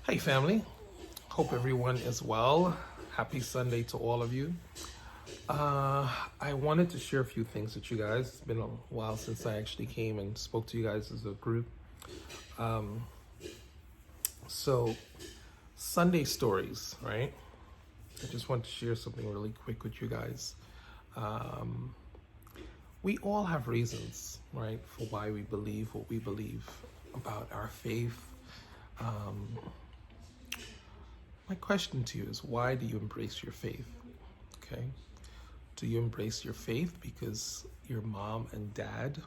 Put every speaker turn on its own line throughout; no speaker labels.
Hey family, hope everyone is well. Happy Sunday to all of you. I wanted to share a few things with you guys. It's been a while since I actually came and spoke to you guys as a group. So, Sunday stories, right? I just want to share something really quick with you guys. We all have reasons, right, for why we believe what we believe about our faith. My question to you is, why do you embrace your faith? Okay. Do you embrace your faith because your mom and dad,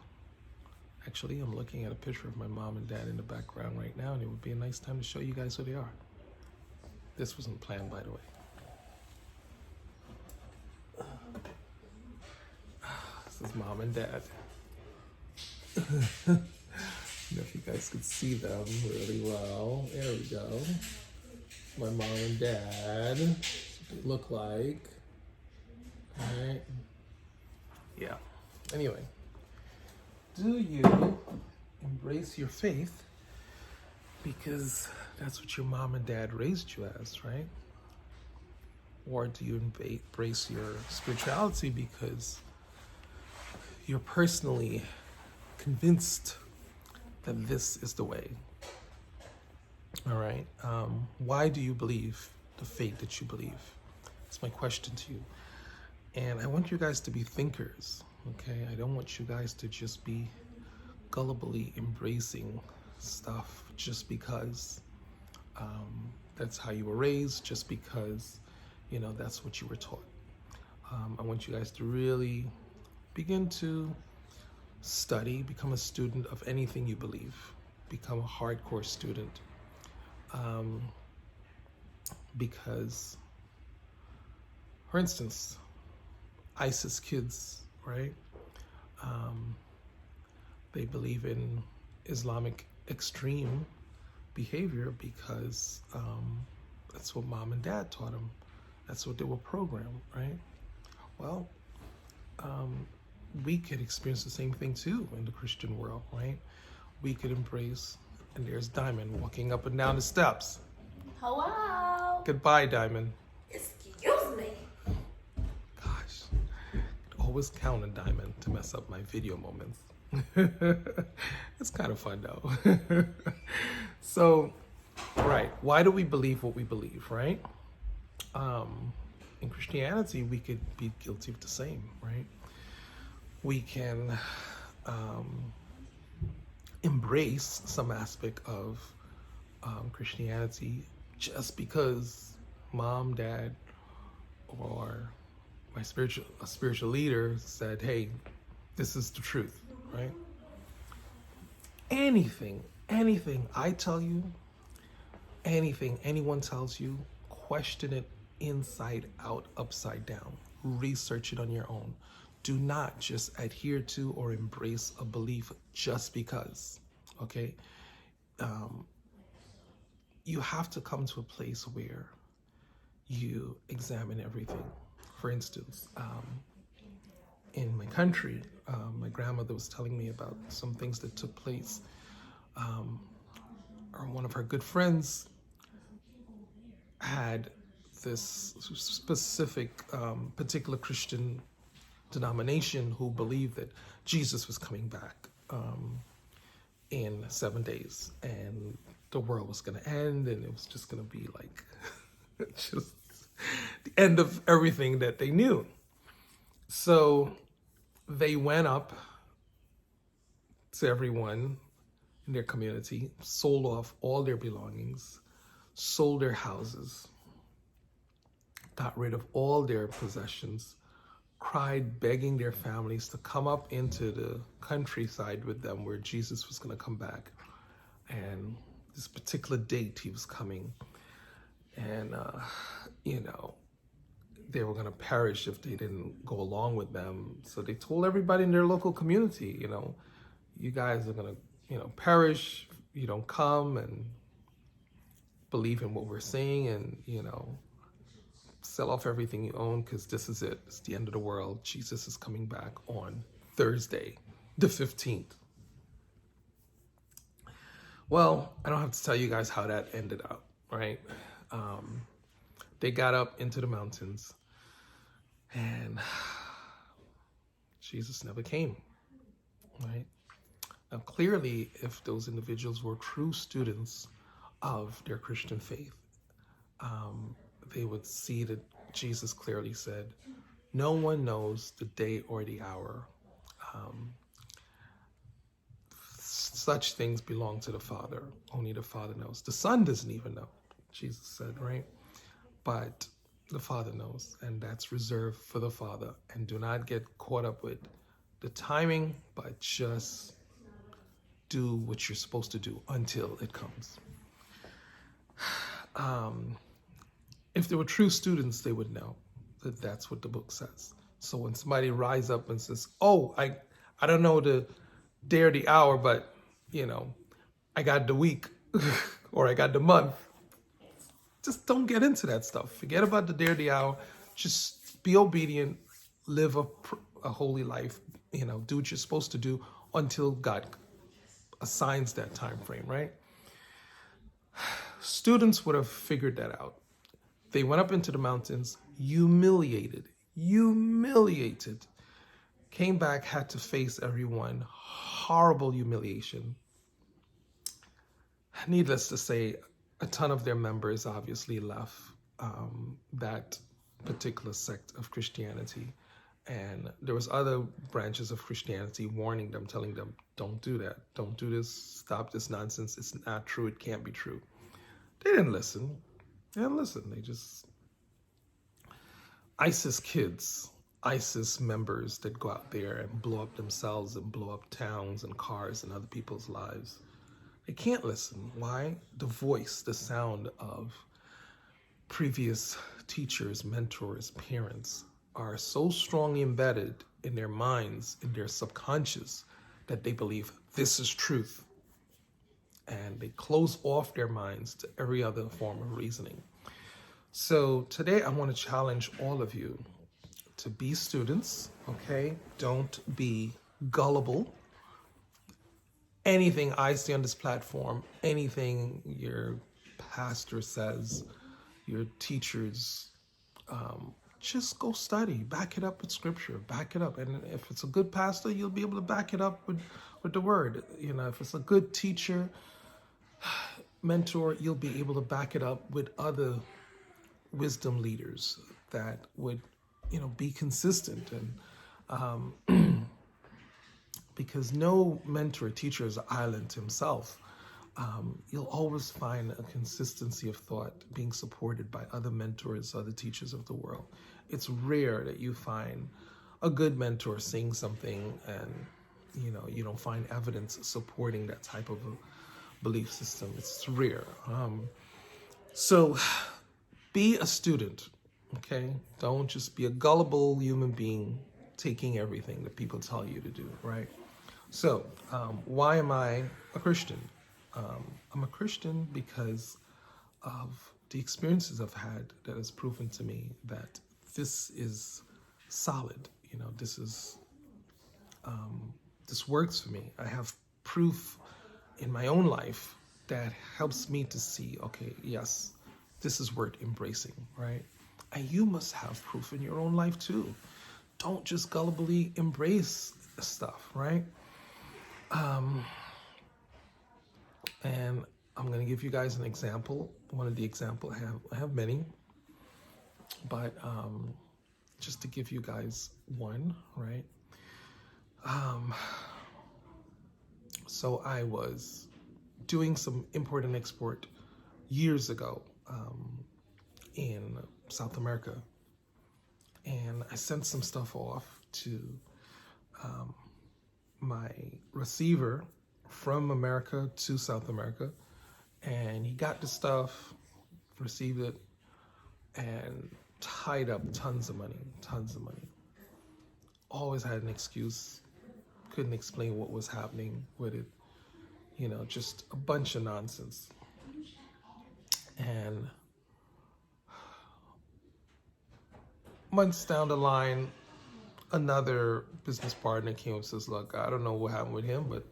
actually, I'm looking at a picture of my mom and dad in the background right now, and it would be a nice time to show you guys who they are. This wasn't planned, by the way. This is mom and dad. If you guys could see them really well. There we go. My mom and dad. That's what they look like. Alright. Yeah. Anyway. Do you embrace your faith because that's what your mom and dad raised you as, right? Or do you embrace your spirituality because you're personally convinced that this is the way? All right. Why do you believe the faith that you believe? That's my question to you. And I want you guys to be thinkers, okay? I don't want you guys to just be gullibly embracing stuff just because that's how you were raised, just because, that's what you were taught. I want you guys to really begin to study, become a student of anything you believe. Become a hardcore student. Because, for instance, ISIS kids, right? They believe in Islamic extreme behavior because that's what mom and dad taught them. That's what they were programmed, right? Well, we could experience the same thing too in the Christian world, right? We could embrace, and there's Diamond walking up and down the steps.
Hello.
Goodbye, Diamond.
Excuse me.
Gosh, I always count on Diamond to mess up my video moments. It's kind of fun though. So, right, why do we believe what we believe, right? In Christianity, we could be guilty of the same, right? We can embrace some aspect of Christianity just because mom, dad, or a spiritual leader said, hey, this is the truth, right? Anything I tell you, anything anyone tells you, question it inside out, upside down. Research it on your own. Do not just adhere to or embrace a belief just because, okay? You have to come to a place where you examine everything. For instance, in my country, my grandmother was telling me about some things that took place. One of her good friends had this specific, particular Christian denomination who believed that Jesus was coming back in 7 days, and the world was going to end, and it was just going to be like just the end of everything that they knew. So they went up to everyone in their community, sold off all their belongings, sold their houses, got rid of all their possessions, cried, begging their families to come up into the countryside with them where Jesus was going to come back. And this particular date he was coming. And, they were going to perish if they didn't go along with them. So they told everybody in their local community, you guys are going to, perish if you don't come and believe in what we're saying and, sell off everything you own because this is it. It's the end of the world. Jesus is coming back on Thursday, the 15th. Well, I don't have to tell you guys how that ended up. right? They got up into the mountains, and Jesus never came, right? Now, clearly, if those individuals were true students of their Christian faith, they would see that Jesus clearly said, no one knows the day or the hour. Such things belong to the Father. Only the Father knows. The Son doesn't even know, Jesus said, right? But the Father knows, and that's reserved for the Father. And do not get caught up with the timing, but just do what you're supposed to do until it comes. If they were true students, they would know that that's what the book says. So when somebody rise up and says, oh, I don't know the day or the hour, but, I got the week or I got the month, just don't get into that stuff. Forget about the day or the hour. Just be obedient, live a holy life, do what you're supposed to do until God assigns that time frame, right? Students would have figured that out. They went up into the mountains, humiliated, came back, had to face everyone, horrible humiliation. Needless to say, a ton of their members obviously left that particular sect of Christianity. And there was other branches of Christianity warning them, telling them, don't do that. Don't do this. Stop this nonsense. It's not true. It can't be true. They didn't listen. They just... ISIS kids, ISIS members that go out there and blow up themselves and blow up towns and cars and other people's lives. They can't listen. Why? The voice, the sound of previous teachers, mentors, parents are so strongly embedded in their minds, in their subconscious, that they believe this is truth. And they close off their minds to every other form of reasoning. So today I want to challenge all of you to be students, okay? Don't be gullible. Anything I see on this platform, anything your pastor says, your teachers, just go study. Back it up with scripture. Back it up. And if it's a good pastor, you'll be able to back it up with the word. If it's a good teacher, mentor, you'll be able to back it up with other wisdom leaders that would, be consistent. And because no mentor, teacher is an island to himself. You'll always find a consistency of thought being supported by other mentors, other teachers of the world. It's rare that you find a good mentor saying something and, you don't find evidence supporting that type of a belief system. It's rare. So be a student, okay? Don't just be a gullible human being taking everything that people tell you to do, right? So why am I a Christian? I'm a Christian because of the experiences I've had that has proven to me that this is solid. This works for me. I have proof in my own life that helps me to see, okay, yes, this is worth embracing, right? And you must have proof in your own life too. Don't just gullibly embrace stuff, right? And I'm going to give you guys an example. One of the examples, I have many, but just to give you guys one, right? So I was doing some import and export years ago in South America. And I sent some stuff off to my receiver from America to South America. And he got the stuff, received it, and tied up tons of money. Always had an excuse, couldn't explain what was happening with it. Just a bunch of nonsense. And months down the line, another business partner came and says, look, I don't know what happened with him, but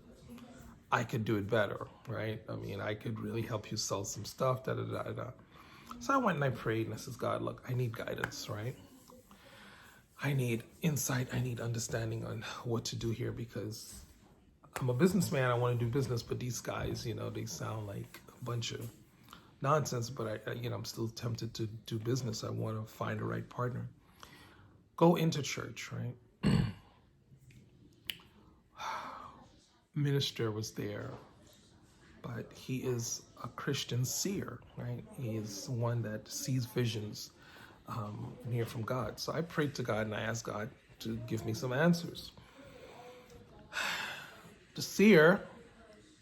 I could do it better, right? I mean, I could really help you sell some stuff, da da da da. So I went and I prayed and I says, God, look, I need guidance, right? I need insight. I need understanding on what to do here because I'm a businessman. I want to do business, but these guys, they sound like a bunch of nonsense. But I'm still tempted to do business. I want to find the right partner. Go into church, right? Minister was there, but he is a Christian seer, right? He is one that sees visions near from God. So I prayed to God and I asked God to give me some answers. The seer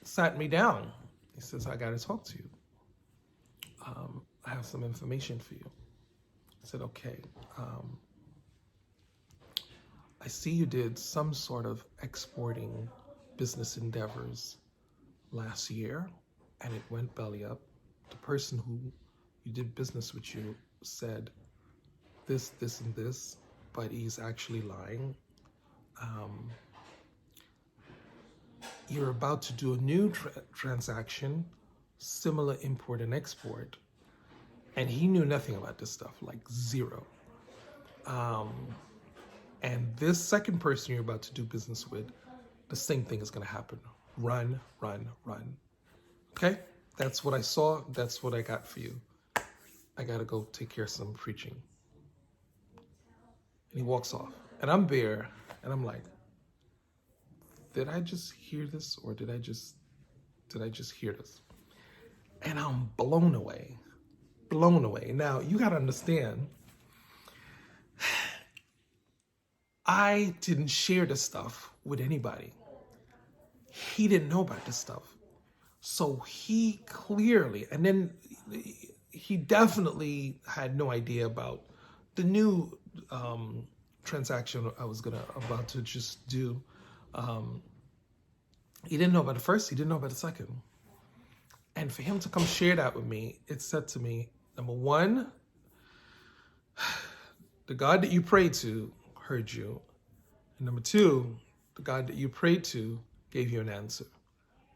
sat me down. He says, I got to talk to you. I have some information for you. I said, okay. I see you did some sort of exporting business endeavors last year and it went belly up. The person who you did business with you said this, this, and this, but he's actually lying. You're about to do a new transaction, similar import and export, and he knew nothing about this stuff, like zero. And this second person you're about to do business with, the same thing is going to happen. Run, run, run. Okay? That's what I saw. That's what I got for you. I got to go take care of some preaching. And he walks off. And I'm there, and I'm like, did I just hear this, or did I just hear this? And I'm blown away. Blown away. Now, you got to understand, I didn't share this stuff with anybody. He didn't know about this stuff. So he clearly, and then he definitely had no idea about the new transaction I was about to just do. He didn't know about the first, he didn't know about the second. And for him to come share that with me, it said to me, number one, the God that you prayed to heard you. And number two, the God that you prayed to gave you an answer.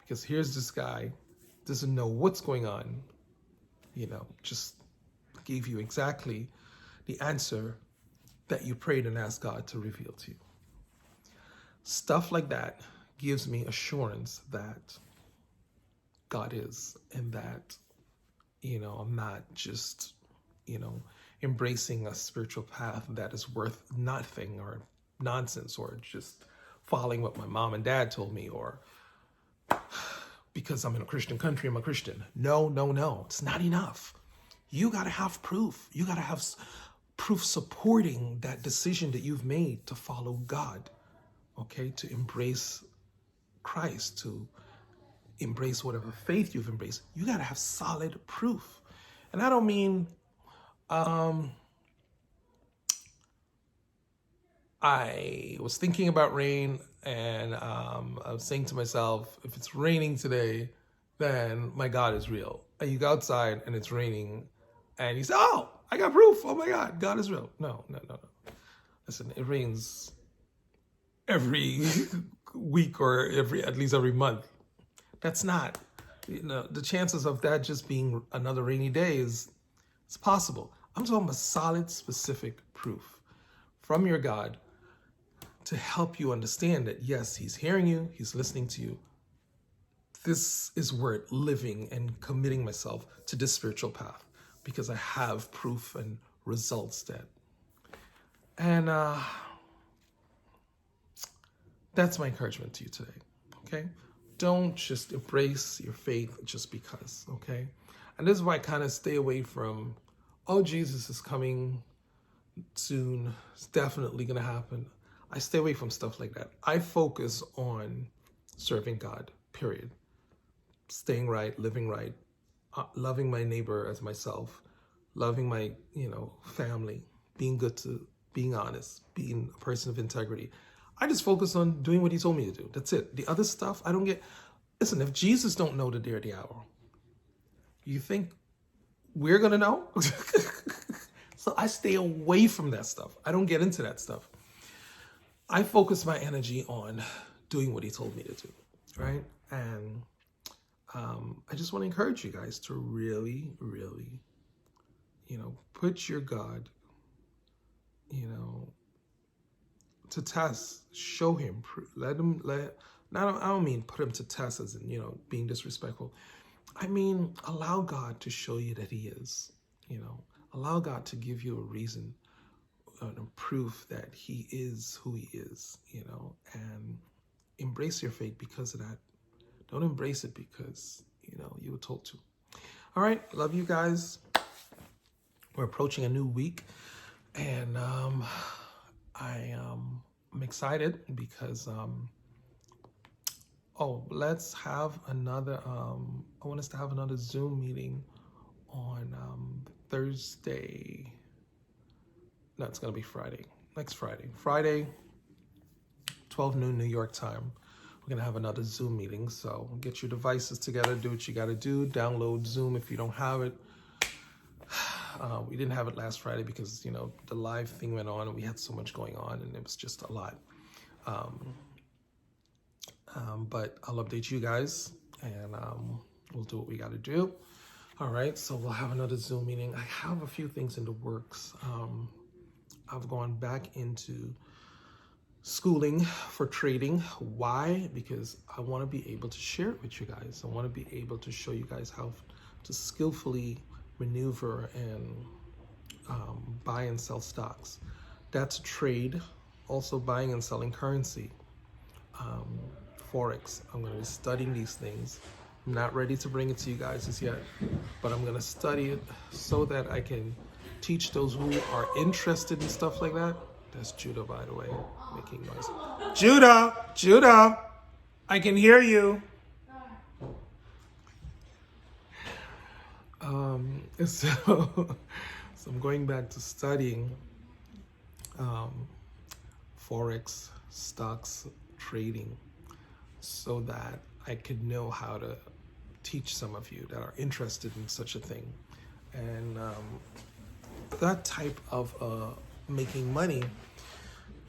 Because here's this guy, doesn't know what's going on, just gave you exactly the answer that you prayed and asked God to reveal to you. Stuff like that gives me assurance that God is, and that, I'm not just, embracing a spiritual path that is worth nothing or nonsense, or just following what my mom and dad told me, or because I'm in a Christian country, I'm a Christian. No. It's not enough. You got to have proof. You got to have proof supporting that decision that you've made to follow God, okay? To embrace Christ, to embrace whatever faith you've embraced. You got to have solid proof. And I don't mean, I was thinking about rain, and I was saying to myself, if it's raining today, then my God is real. And you go outside and it's raining, and you say, oh, I got proof. Oh my God, God is real. No. Listen, it rains every week or at least every month. That's not, the chances of that just being another rainy day it's possible. I'm talking about solid, specific proof from your God to help you understand that, yes, he's hearing you, he's listening to you. This is worth living and committing myself to this spiritual path because I have proof and results that. And that's my encouragement to you today, okay? Don't just embrace your faith just because, okay? And this is why I kind of stay away from, oh, Jesus is coming soon. It's definitely going to happen. I stay away from stuff like that. I focus on serving God, period. Staying right, living right, loving my neighbor as myself, loving my, family, being honest, being a person of integrity. I just focus on doing what he told me to do. That's it. The other stuff, I don't get. Listen, if Jesus don't know the day or the hour, you think we're going to know? So I stay away from that stuff. I don't get into that stuff. I focus my energy on doing what he told me to do, right? And I just want to encourage you guys to really, really, put your God, to test, show him, I don't mean put him to test as in, being disrespectful. I mean, allow God to show you that he is, allow God to give you a reason and proof that he is who he is, and embrace your faith because of that. Don't embrace it because, you were told to. All right. Love you guys. We're approaching a new week, and I'm excited because let's have another I want us to have another Zoom meeting on Thursday. No, it's gonna be Friday. Next Friday 12 noon New York time. We're gonna have another Zoom meeting, so get your devices together, do what you gotta do, download Zoom if you don't have it. We didn't have it last Friday because, the live thing went on and we had so much going on and it was just a lot. But I'll update you guys and we'll do what we got to do. All right, so we'll have another Zoom meeting. I have a few things in the works. I've gone back into schooling for trading. Why? Because I want to be able to share it with you guys. I want to be able to show you guys how to skillfully maneuver and buy and sell stocks. That's a trade. Also buying and selling currency. Forex. I'm going to be studying these things. I'm not ready to bring it to you guys as yet, but I'm going to study it so that I can teach those who are interested in stuff like that. That's Judah, by the way, making noise. Judah, I can hear you. So I'm going back to studying Forex, stocks, trading, so that I could know how to teach some of you that are interested in such a thing. And that type of making money,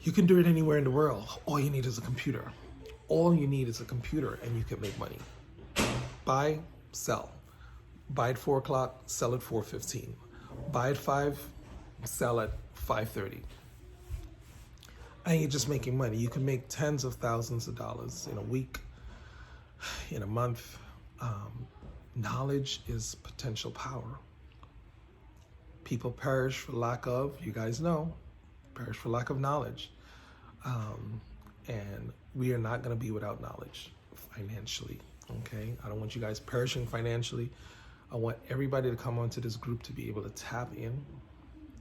you can do it anywhere in the world. All you need is a computer. All you need is a computer and you can make money. Buy, sell. Buy at 4 o'clock, sell at 4:15. Buy at 5, sell at 5:30. And you're just making money. You can make tens of thousands of dollars in a week, in a month. Knowledge is potential power. People perish for lack of, you guys know, perish for lack of knowledge. And we are not going to be without knowledge financially, okay? I don't want you guys perishing financially. I want everybody to come onto this group to be able to tap in,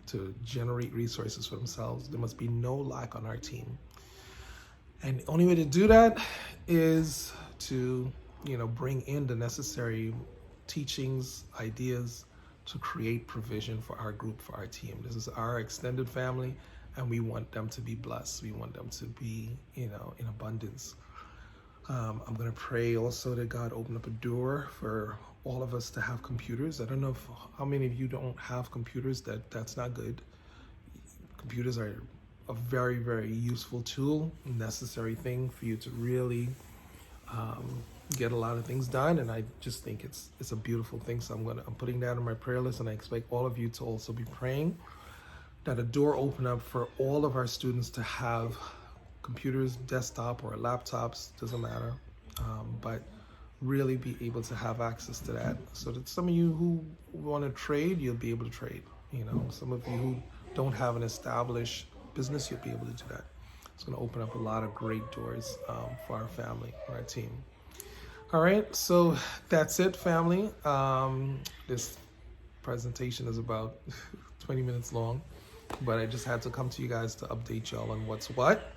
to generate resources for themselves. There must be no lack on our team. And the only way to do that is to, bring in the necessary teachings, ideas to create provision for our group, for our team. This is our extended family, and we want them to be blessed. We want them to be, in abundance. I'm going to pray also that God open up a door for all of us to have computers. I don't know how many of you don't have computers. That's not good. Computers are a very, very useful tool, necessary thing for you to really get a lot of things done. And I just think it's a beautiful thing. So I'm putting that on my prayer list, and I expect all of you to also be praying that a door open up for all of our students to have computers, desktop or laptops, doesn't matter, but really be able to have access to that, so that some of you who want to trade, you'll be able to trade. Some of you who don't have an established business, you'll be able to do that. It's going to open up a lot of great doors for our family, for our team. All right, so that's it, family. This presentation is about 20 minutes long, but I just had to come to you guys to update y'all on what's what.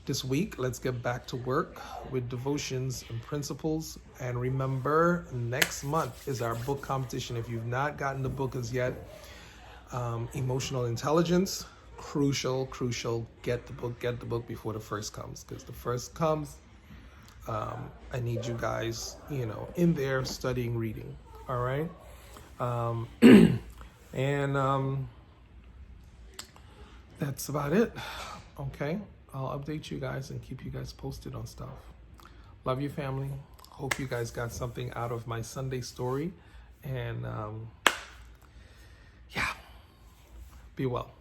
This week, let's get back to work with devotions and principles. And remember, next month is our book competition. If you've not gotten the book as yet, Emotional Intelligence, crucial. Get the book before the first comes, because the first comes, I need you guys, in there studying, reading. All right. And that's about it. Okay. I'll update you guys and keep you guys posted on stuff. Love you, family. hope you guys got something out of my Sunday story. And yeah, be well.